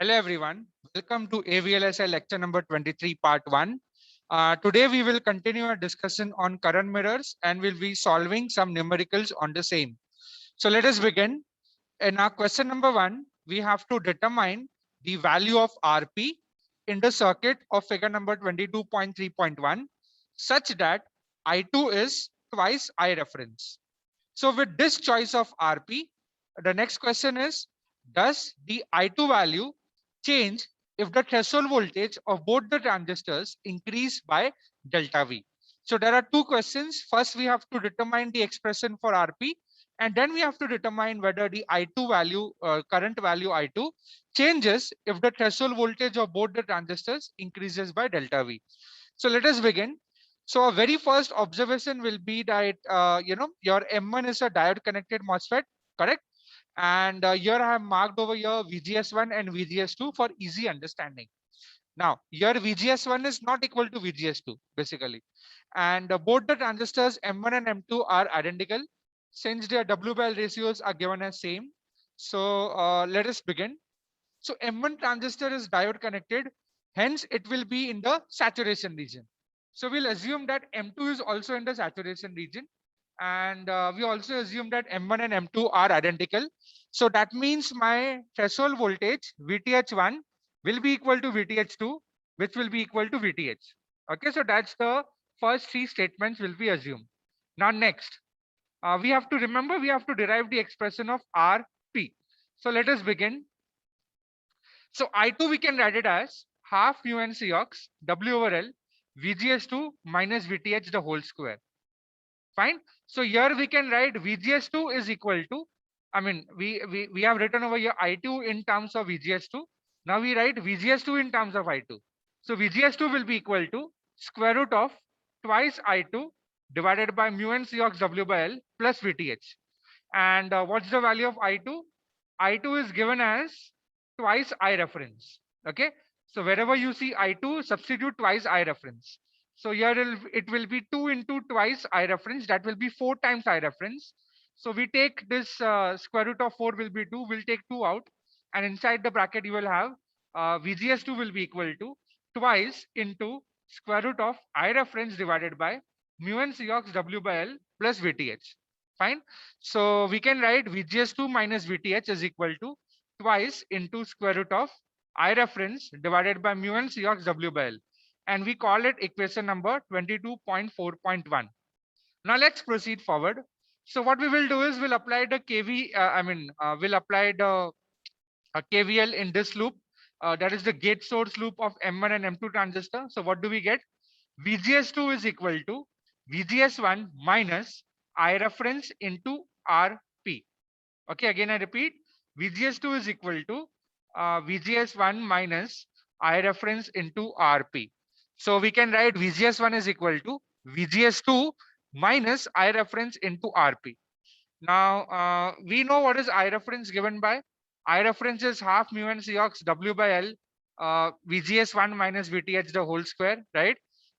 Hello everyone, welcome to AVLSI lecture number 23 part 1. Today we will continue our discussion on current mirrors and we'll be solving some numericals on the same. So let us begin. In our question number 1, we have to determine the value of RP in the circuit of figure number 22.3.1 such that I2 is twice I reference. So with this choice of RP, the next question is, does the I2 value change if the threshold voltage of both the transistors increase by delta V? So there are two questions. First, we have to determine the expression for RP, and then we have to determine whether the I2 value, current value I2 changes if the threshold voltage of both the transistors increases by delta V. So let us begin. So our very first observation will be that your M1 is a diode connected MOSFET, correct? And here I have marked over here VGS1 and VGS2 for easy understanding. Now here VGS1 is not equal to VGS2 basically, and both the transistors M1 and M2 are identical since their W by L ratios are given as same. So let us begin. So M1 transistor is diode connected, hence it will be in the saturation region. So we'll assume that M2 is also in the saturation region, and we also assume that M1 and M2 are identical. So that means my threshold voltage VTH1 will be equal to VTH2, which will be equal to VTH. Okay, so that's the first three statements will be assumed. Now next, we have to remember we have to derive the expression of RP. So let us begin. So I2 we can write it as half mu n Cox W over L VGS2 minus VTH the whole square. Fine. So here we can write VGS2 is equal to, we have written over here I2 in terms of VGS2. Now we write VGS2 in terms of I2. So VGS2 will be equal to square root of twice I2 divided by mu n Cox W by L plus VTH. And what's the value of I2? I2 is given as twice I reference. Okay. So wherever you see I2, substitute twice I reference. So here it will be 2 into twice I reference. That will be 4 times I reference. So we take this square root of 4 will be 2. We'll take 2 out. And inside the bracket you will have VGS2 will be equal to twice into square root of I reference divided by mu n Cox W by L plus VTH. Fine. So we can write VGS2 minus VTH is equal to twice into square root of I reference divided by mu n Cox W by L. And we call it equation number 22.4.1. Now let's proceed forward. So what we will do is we'll apply the we'll apply the KVL in this loop. That is the gate source loop of M1 and M2 transistor. So what do we get? VGS2 is equal to VGS1 minus I reference into RP. Okay, again I repeat, VGS2 is equal to VGS1 minus I reference into RP. So we can write VGS1 is equal to VGS2 minus I reference into RP. Now we know what is I reference given by. I reference is half mu n Cox W by L VGS1 minus VTH the whole square, right?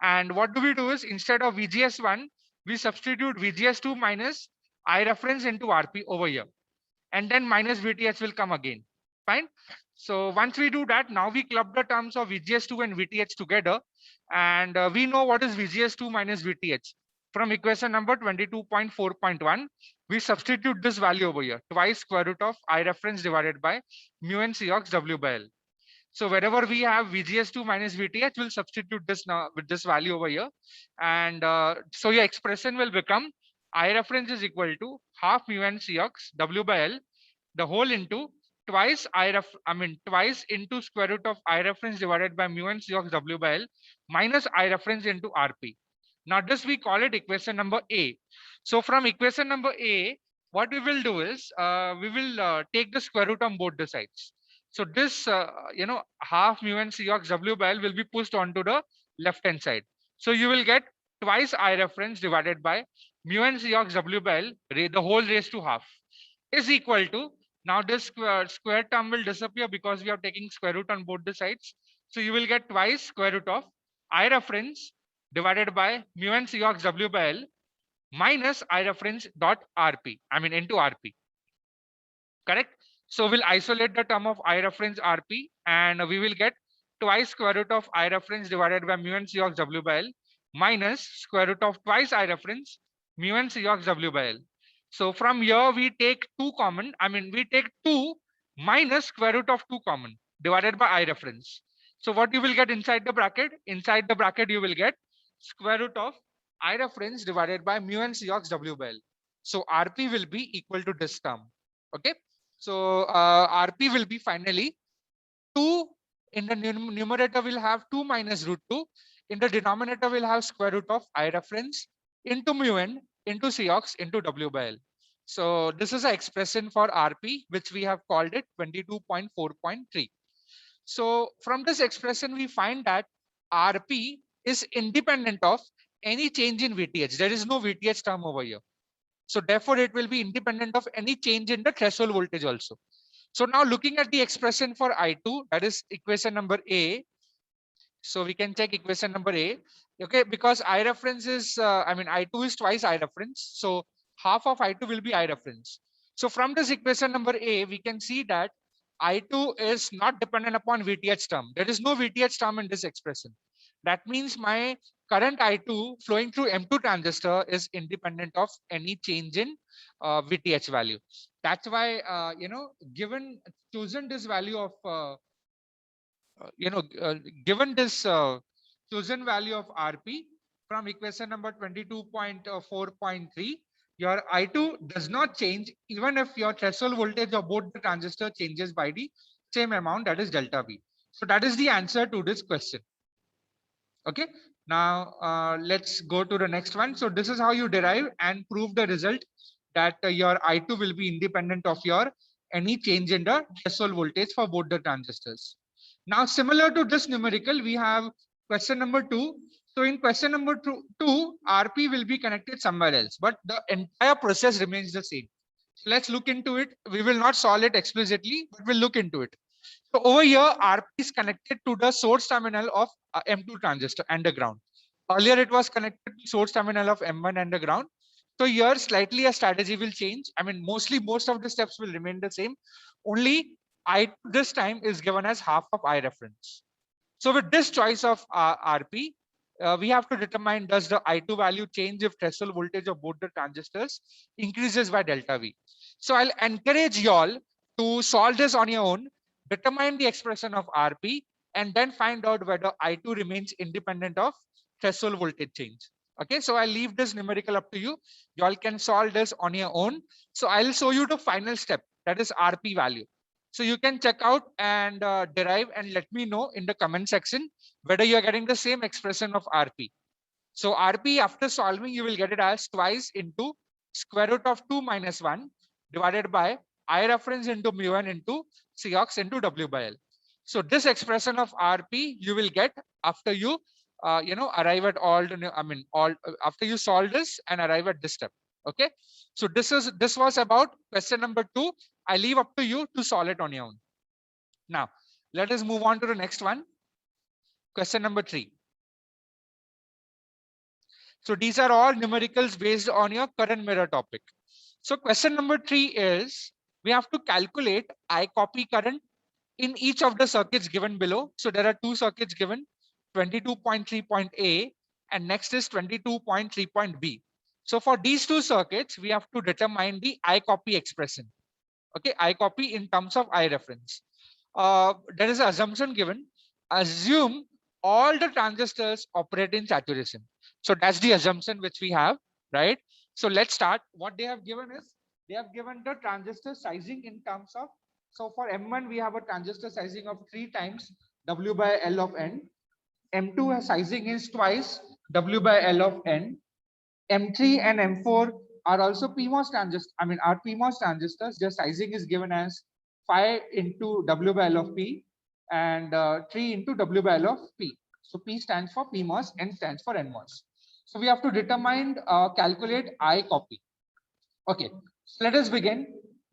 And what do we do is instead of VGS1, we substitute VGS2 minus I reference into RP over here. And then minus VTH will come again. Fine. So once we do that, now we club the terms of VGS2 and VTH together. And we know what is VGS2 minus VTH. From equation number 22.4.1, we substitute this value over here, twice square root of I reference divided by mu n Cox W by L. So wherever we have VGS2 minus VTH, we'll substitute this now with this value over here. And so your expression will become I reference is equal to half mu n Cox W by L, the whole into twice twice into square root of I reference divided by mu n Cox W by L minus I reference into RP. Now this we call it equation number A. So from equation number A, what we will do is we will take the square root on both the sides. So this half mu n Cox W by L will be pushed onto the left hand side. So you will get twice I reference divided by mu n Cox W by L, the whole raised to half, is equal to, now this square term will disappear because we are taking square root on both the sides. So you will get twice square root of I reference divided by mu n Cox W by L minus I reference dot RP, into RP. Correct? So we'll isolate the term of I reference RP, and we will get twice square root of I reference divided by mu and C of W by L minus square root of twice I reference mu and C of W by L. So from here we take 2 common. I mean, we take 2 minus square root of 2 common divided by I reference. So what you will get inside the bracket? Inside the bracket you will get square root of I reference divided by mu and C of W by L. So RP will be equal to this term. Okay. So RP will be finally 2 in the numerator will have 2 minus root 2. In the denominator will have square root of I reference into mu n into Cox into W by L. So this is an expression for RP, which we have called it 22.4.3. So from this expression, we find that RP is independent of any change in VTH. There is no VTH term over here. So therefore, it will be independent of any change in the threshold voltage also. So now looking at the expression for I2, that is equation number A. So we can check equation number A. Okay, because I reference is, I2 is twice I reference. So half of I2 will be I reference. So from this equation number A, we can see that I2 is not dependent upon VTH term. There is no VTH term in this expression. That means my current I2 flowing through M2 transistor is independent of any change in VTH value. That's why, given chosen this value of, given this chosen value of RP from equation number 22.4.3, your I2 does not change even if your threshold voltage of both the transistor changes by the same amount, that is delta V. So that is the answer to this question. Okay, now let's go to the next one. So this is how you derive and prove the result that your I2 will be independent of your any change in the threshold voltage for both the transistors. Now, similar to this numerical, we have question number 2. So in question number 2, RP will be connected somewhere else, but the entire process remains the same. So let's look into it. We will not solve it explicitly, but we'll look into it. So over here, RP is connected to the source terminal of M2 transistor and the ground. Earlier, it was connected to source terminal of M1 and the ground. So here, slightly a strategy will change. I mean, mostly most of the steps will remain the same. Only I this time is given as half of I reference. So with this choice of RP, we have to determine does the I2 value change if threshold voltage of both the transistors increases by delta V. So I'll encourage you all to solve this on your own, determine the expression of RP, and then find out whether I2 remains independent of threshold voltage change. Okay, so I'll leave this numerical up to you. You all can solve this on your own. So I'll show you the final step, that is RP value. So you can check out and derive and let me know in the comment section whether you're getting the same expression of RP. So RP, after solving, you will get it as twice into square root of 2 minus 1 divided by I reference into mu n into Cox into W by L. So this expression of RP you will get after you arrive at all the after you solve this and arrive at this step. Okay, so this was about question number 2. I leave up to you to solve it on your own. Now let us move on to the next one. Question number 3. So these are all numericals based on your current mirror topic. So question number 3 is we have to calculate I copy current in each of the circuits given below. So there are 2 circuits given, 22.3.A and next is 22.3.B. So for these 2 circuits, we have to determine the I copy expression. Okay, I copy in terms of I reference. There is an assumption given. Assume all the transistors operate in saturation. So that's the assumption which we have, right? So let's start. What they have given is they have given the transistor sizing in terms of, so for M1 we have a transistor sizing of 3 times W by L of N. M2 sizing is twice W by L of N. M3 and M4 are also PMOS transistors. Are PMOS transistors. Their sizing is given as 5 into W by L of P and 3 into W by L of P. So P stands for PMOS, N stands for NMOS. So we have to determine, calculate I copy. Okay, so let us begin.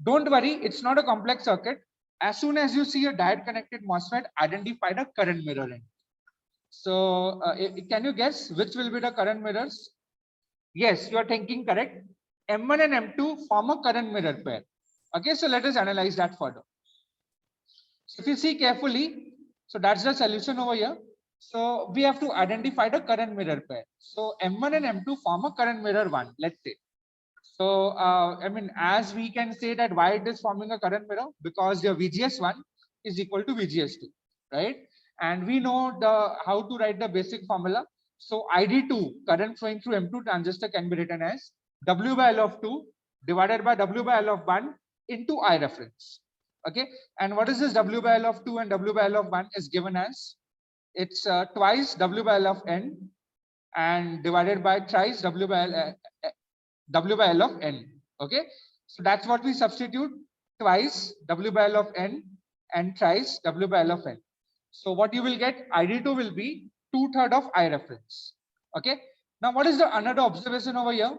Don't worry, it's not a complex circuit. As soon as you see a diode connected MOSFET, identify the current mirror in. So can you guess which will be the current mirrors? Yes, you are thinking correct. M1 and M2 form a current mirror pair. Okay, so let us analyze that further. So if you see carefully, so that's the solution over here. So we have to identify the current mirror pair. So M1 and M2 form a current mirror 1, let's say. So I mean, as we can say that why it is forming a current mirror, because your VGS1 is equal to VGS2, right? And we know the how to write the basic formula. So ID2, current flowing through M2 transistor, can be written as W by L of 2 divided by W by L of 1 into I reference. Okay, and what is this W by L of 2 and W by L of 1 is given as, it's twice W by L of n and divided by thrice W by L of n. Okay, so that's what we substitute, twice W by L of n and thrice W by L of n. So what you will get, ID2 will be 2/3 of I reference. Okay, now what is the another observation over here?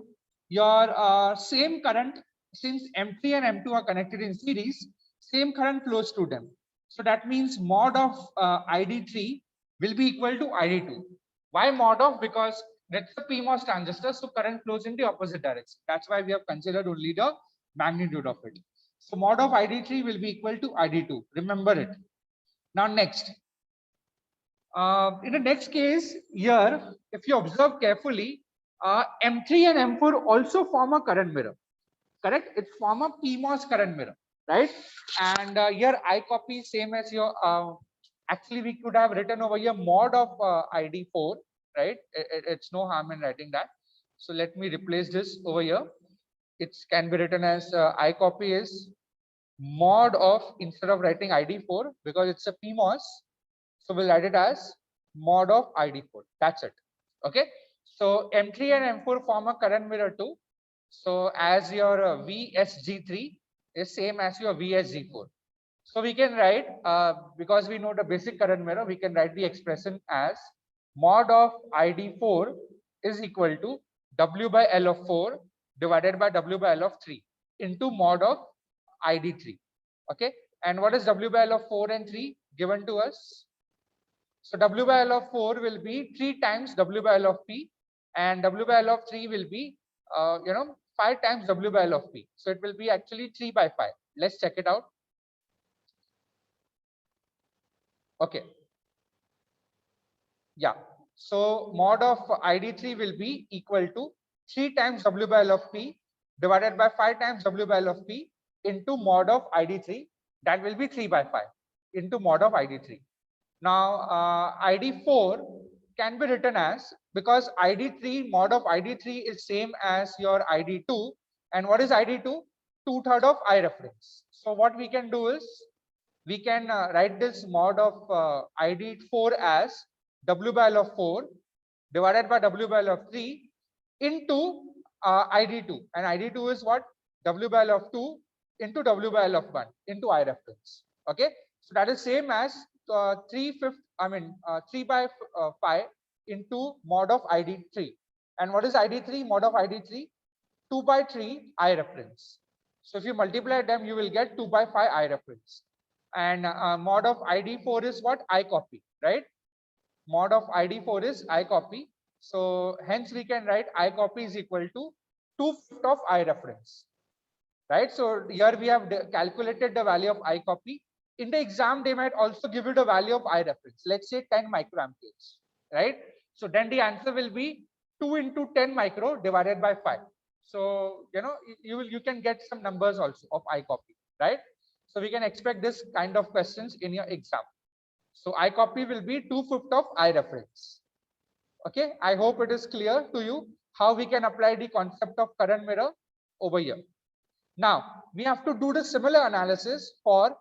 Your same current, since M3 and M2 are connected in series, same current flows through them. So that means mod of ID3 will be equal to ID2. Why mod of? Because that's a PMOS transistor, so current flows in the opposite direction. That's why we have considered only the magnitude of it. So mod of ID3 will be equal to ID2. Remember it. Now next, in the next case here, if you observe carefully, M3 and M4 also form a current mirror. Correct? It form a PMOS current mirror, right? And here I copy same as your. Actually, we could have written over here mod of ID4, right? It's no harm in writing that. So let me replace this over here. It can be written as I copy is mod of, instead of writing ID4 because it's a PMOS, so we'll write it as mod of ID4. That's it. Okay. So M3 and M4 form a current mirror too. So as your VSG3 is same as your VSG4. So we can write, because we know the basic current mirror, we can write the expression as mod of ID4 is equal to W by L of 4 divided by W by L of 3 into mod of ID3. Okay. And what is W by L of 4 and 3 given to us? So W by L of 4 will be 3 times W by L of P, and W by L of 3 will be 5 times W by L of P. So it will be actually 3 by 5. Let's check it out. Okay. Yeah. So mod of ID3 will be equal to 3 times W by L of P divided by 5 times W by L of P into mod of ID3. That will be 3 by 5 into mod of ID3. Now ID4 can be written as, because ID3 mod of ID3 is same as your ID2, and what is ID2? 2/3 of I reference. So what we can do is we can write this mod of ID4 as W by L of 4 divided by W by L of 3 into ID2, and ID2 is what? W by L of 2 into W by L of 1 into I reference. Okay, so that is same as 3 by 5 into mod of ID3. And what is ID3? Mod of ID3, 2 by 3 I reference. So if you multiply them, you will get 2 by 5 I reference. And mod of ID4 is what? I copy, right? Mod of ID4 is I copy. So hence we can write I copy is equal to 2/5 of I reference, right? So here we have calculated the value of I copy. In the exam, they might also give you the value of I reference. Let's say 10 microamperes, right? So then the answer will be 2 into 10 micro divided by 5. So you can get some numbers also of I copy, right? So we can expect this kind of questions in your exam. So I copy will be 2/5 of I reference. Okay, I hope it is clear to you how we can apply the concept of current mirror over here. Now we have to do the similar analysis for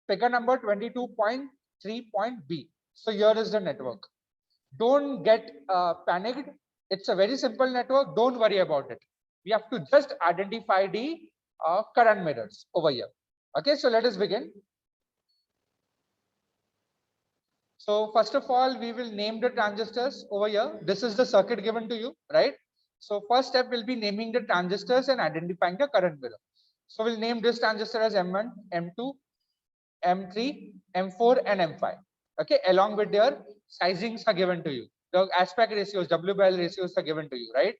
figure number 22.3.b. So here is the network. Don't get panicked. It's a very simple network. Don't worry about it. We have to just identify the current mirrors over here. Okay, so let us begin. So first of all, we will name the transistors over here. This is the circuit given to you, right? So first step will be naming the transistors and identifying the current mirror. So we'll name this transistor as M1, M2, M3, M4, and M5. Okay, along with their sizings are given to you. The aspect ratios, W by L ratios are given to you, right?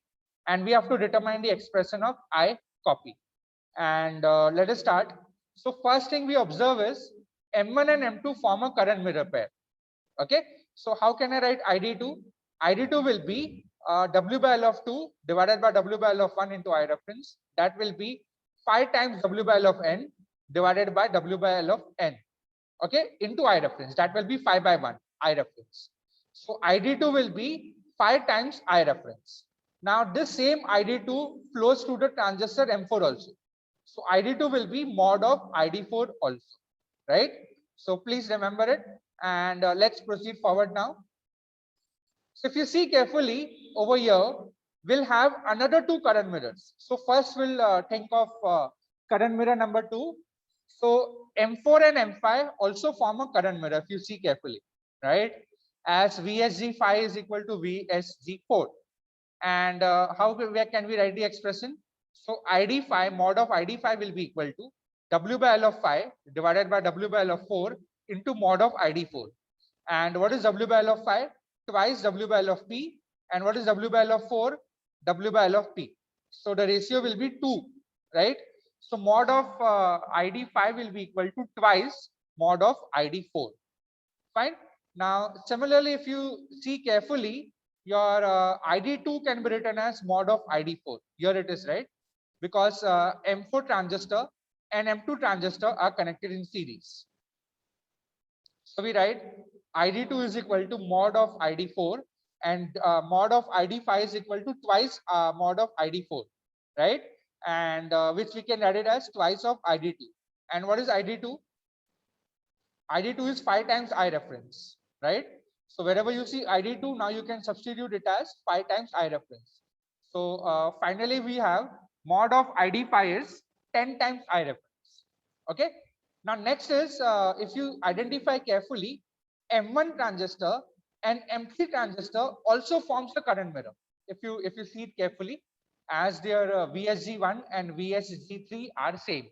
And we have to determine the expression of I copy. And let us start. So first thing we observe is M1 and M2 form a current mirror pair. Okay, so how can I write ID2? ID2 will be W by L of 2 divided by W by L of 1 into I reference. That will be 5 times W by L of n divided by W by L of n. Okay, into I reference. That will be 5 by 1 I reference. So ID2 will be 5 times I reference. Now this same ID2 flows through the transistor M4 also. So ID2 will be mod of ID4 also, right? So please remember it, and let's proceed forward now. So if you see carefully over here, we'll have another two current mirrors. So first we'll think of current mirror number 2. So M4 and M5 also form a current mirror if you see carefully, right? As VSG5 is equal to VSG4. And where can we write the expression? So ID5, mod of ID5 will be equal to W by L of 5 divided by W by L of 4 into mod of ID4. And what is W by L of 5? Twice W by L of P. And what is W by L of 4? W by L of P. So the ratio will be 2, right? So mod of ID5 will be equal to twice mod of ID4. Fine. Now, similarly, if you see carefully, your ID2 can be written as mod of ID4. Here it is, right? Because M4 transistor and M2 transistor are connected in series. So we write ID2 is equal to mod of ID4 and mod of ID5 is equal to twice mod of ID4, right? And which we can write it as twice of ID2. And what is ID2? ID2 is 5 times I reference, right? So wherever you see ID2, now you can substitute it as 5 times I reference. So finally, we have mod of ID5 is 10 times I reference. Okay. Now next is if you identify carefully, M1 transistor and M3 transistor also forms the current mirror. If you see it carefully, as their VSG1 and VSG3 are same,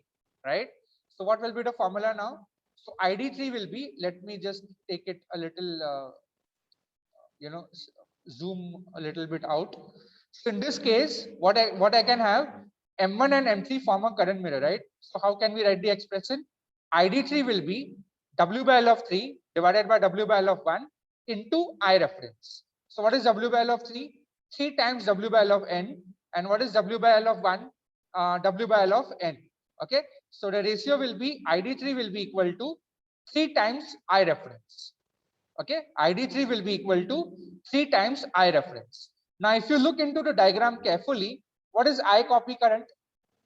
right? So what will be the formula now? So ID3 will be, let me just take it a little, zoom a little bit out. So in this case, what I can have, M1 and M3 form a current mirror, right? So how can we write the expression? ID3 will be W by L of 3 divided by W by L of 1 into I reference. So what is W by L of 3? 3 times W by L of n. And what is W by L of 1? W by L of n. Okay. So the ratio will be ID3 will be equal to 3 times I reference. Okay. ID3 will be equal to 3 times I reference. Now, if you look into the diagram carefully, what is I copy current?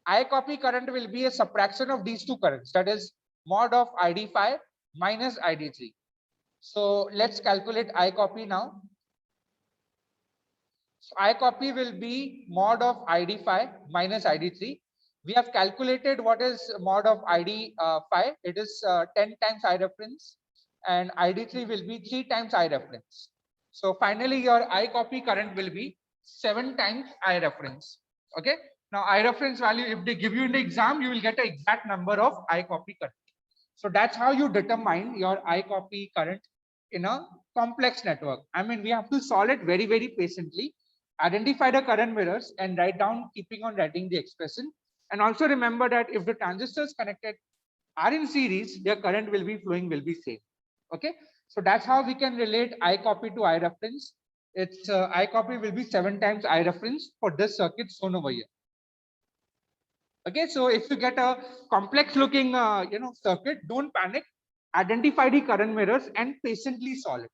I copy current will be a subtraction of these two currents, that is mod of ID5 minus ID3. So let's calculate I copy now. So I copy will be mod of ID5 minus ID3. We have calculated what is mod of ID5. It is 10 times I reference, and ID3 will be 3 times I reference. So finally, your I copy current will be 7 times I reference. Okay. Now, I reference value, if they give you in the exam, you will get an exact number of I copy current. So that's how you determine your I copy current in a complex network. I mean, we have to solve it very, very patiently, identify the current mirrors and write down, keeping on writing the expression. And also remember that if the transistors connected are in series, their current will be flowing will be same. Okay. So that's how we can relate I copy to I reference. It's I copy will be 7 times I reference for this circuit shown over here. Okay, so if you get a complex looking circuit, don't panic. Identify the current mirrors and patiently solve it.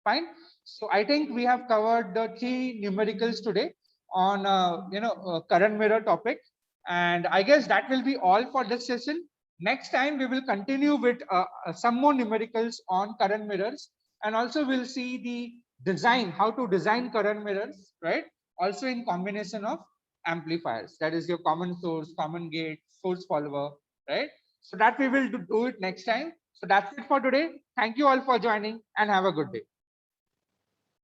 Fine. So I think we have covered the 3 numericals today on current mirror topic, and I guess that will be all for this session. Next time we will continue with some more numericals on current mirrors, and also we'll see the design, how to design current mirrors, right? Also in combination of amplifiers, that is your common source, common gate, source follower, right? So that we will do it next time. So that's it for today. Thank you all for joining and have a good day.